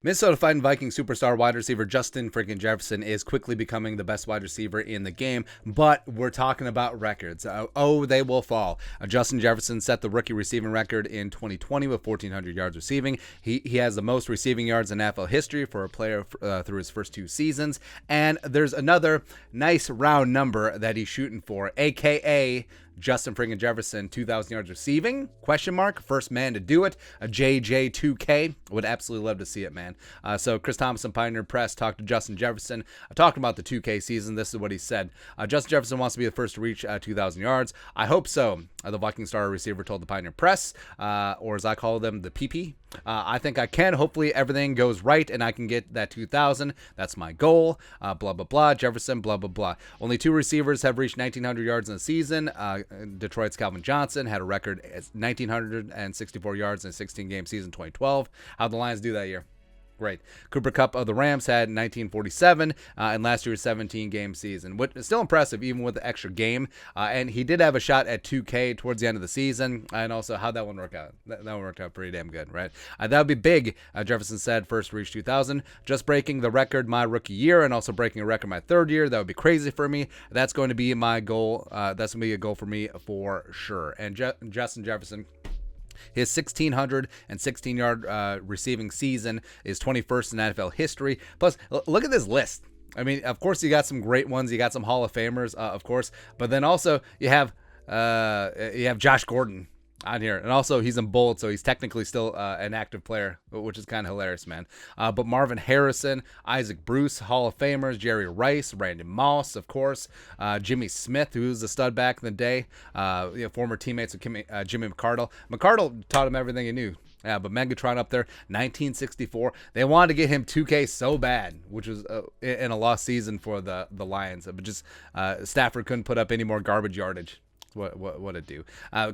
Minnesota Fighting Vikings superstar wide receiver Justin freaking Jefferson is quickly becoming the best wide receiver in the game, but we're talking about records. They will fall. Justin Jefferson set the rookie receiving record in 2020 with 1,400 yards receiving. He has the most receiving yards in NFL history for a player through his first 2 seasons, and there's another nice round number that he's shooting for, aka Justin freaking Jefferson, 2,000 yards receiving, question mark, first man to do it, a JJ2K, would absolutely love to see it, man. So Chris Thompson, Pioneer Press, talked to Justin Jefferson, talking about the 2K season. This is what he said. Justin Jefferson wants to be the first to reach 2,000 yards. I hope so, the Viking star receiver told the Pioneer Press, or as I call them, the PP. I think I can. Hopefully everything goes right and I can get that 2,000. That's my goal. Blah, blah, blah. Jefferson, blah, blah, blah. Only 2 receivers have reached 1,900 yards in the season. Detroit's Calvin Johnson had a record at 1,964 yards in a 16-game season 2012. How'd the Lions do that year? Great. Cooper Kupp of the Rams had 1947 in last year's 17-game season. Which is still impressive, even with the extra game. And he did have a shot at 2K towards the end of the season. And also, how'd that one work out? That one worked out pretty damn good, right? That would be big, Jefferson said, first reached 2,000. Just breaking the record my rookie year and also breaking a record my 3rd year. That would be crazy for me. That's going to be my goal. That's going to be a goal for me for sure. And Justin Jefferson, his 1,616-yard receiving season is 21st in NFL history. Plus, look at this list. I mean, of course, you got some great ones. You got some Hall of Famers, of course. But then also, you have Josh Gordon on here. And also, he's in bold, so he's technically still an active player, which is kind of hilarious, man. But Marvin Harrison, Isaac Bruce, Hall of Famers, Jerry Rice, Randy Moss, of course, Jimmy Smith, who was a stud back in the day, former teammates of Jimmy McCardle. McCardle taught him everything he knew. Yeah, but Megatron up there, 1964. They wanted to get him 2K so bad, which was in a lost season for the Lions. But just Stafford couldn't put up any more garbage yardage. What it do?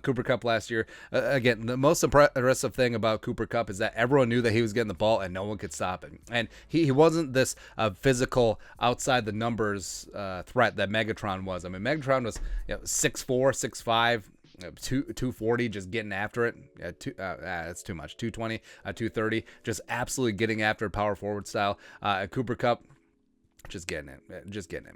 Cooper Kupp last year. Again, the most impressive thing about Cooper Kupp is that everyone knew that he was getting the ball and no one could stop him. And he wasn't this physical outside the numbers threat that Megatron was. I mean, Megatron was 6'4", 6'5", 240, just getting after it. That's too much. 220, 230, just absolutely getting after it, power forward style. Cooper Kupp, just getting it,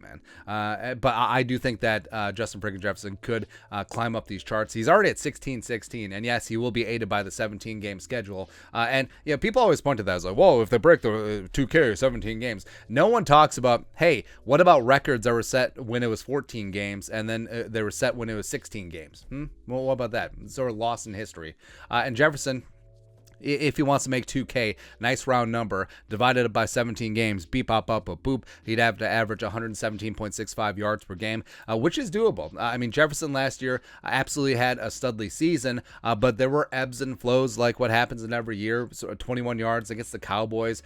man. But I do think that Justin freaking Jefferson could climb up these charts. He's already at 16-16, and yes, he will be aided by the 17-game schedule. And people always point to that as like, whoa, if they break the 2K 17 games, no one talks about, hey, what about records that were set when it was 14 games, and then they were set when it was 16 games? Well, what about that? It's sort of lost in history. And Jefferson, if he wants to make 2K, nice round number, divided it by 17 games, beep, bop, bop, boop, boop, he'd have to average 117.65 yards per game, which is doable. I mean, Jefferson last year absolutely had a studly season, but there were ebbs and flows like what happens in every year. So 21 yards against the Cowboys,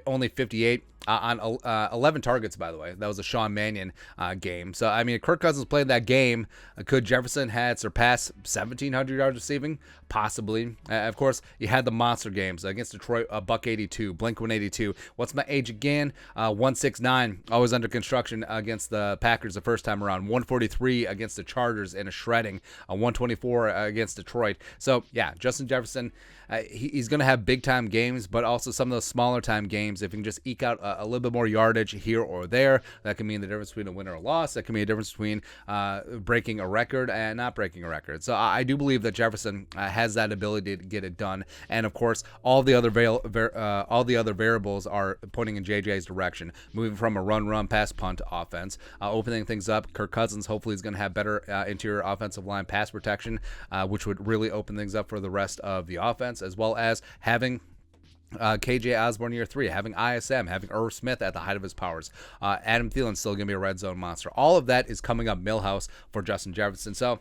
only 58. On 11 targets, by the way. That was a Sean Mannion game. So, I mean, Kirk Cousins played that game. Could Jefferson had surpassed 1,700 yards receiving? Possibly. Of course, you had the monster games against Detroit, Buck 82, Blink 182. What's my age again? 169. Always under construction against the Packers the first time around. 143 against the Chargers in a shredding. 124 against Detroit. So, yeah, Justin Jefferson, he's going to have big-time games, but also some of those smaller-time games. If he can just eke out a little bit more yardage here or there, that can mean the difference between a win or a loss. That can be a difference between breaking a record and not breaking a record. So I do believe that Jefferson has that ability to get it done. And of course, all the other variables are pointing in JJ's direction, moving from a run, pass, punt offense, opening things up. Kirk Cousins hopefully is going to have better interior offensive line pass protection, which would really open things up for the rest of the offense, as well as having KJ Osborne year 3, having ISM, having Irv Smith at the height of his powers. Adam Thielen's still going to be a red zone monster. All of that is coming up Millhouse for Justin Jefferson. So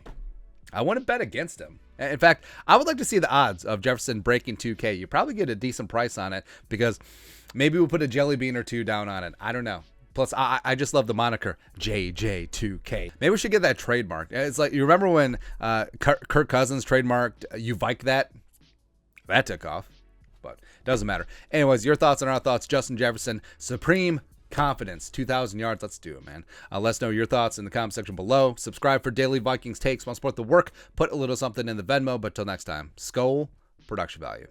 I want to bet against him. In fact, I would like to see the odds of Jefferson breaking 2K. You probably get a decent price on it because maybe we'll put a jelly bean or two down on it. I don't know. Plus, I just love the moniker JJ2K. Maybe we should get that trademarked. It's like, you remember when Kirk Cousins trademarked You Vike That? That took off. But doesn't matter. Anyways, your thoughts and our thoughts. Justin Jefferson, supreme confidence, 2,000 yards. Let's do it, man. Let us know your thoughts in the comment section below. Subscribe for daily Vikings takes. Want to support the work? Put a little something in the Venmo. But till next time, Skol, production value.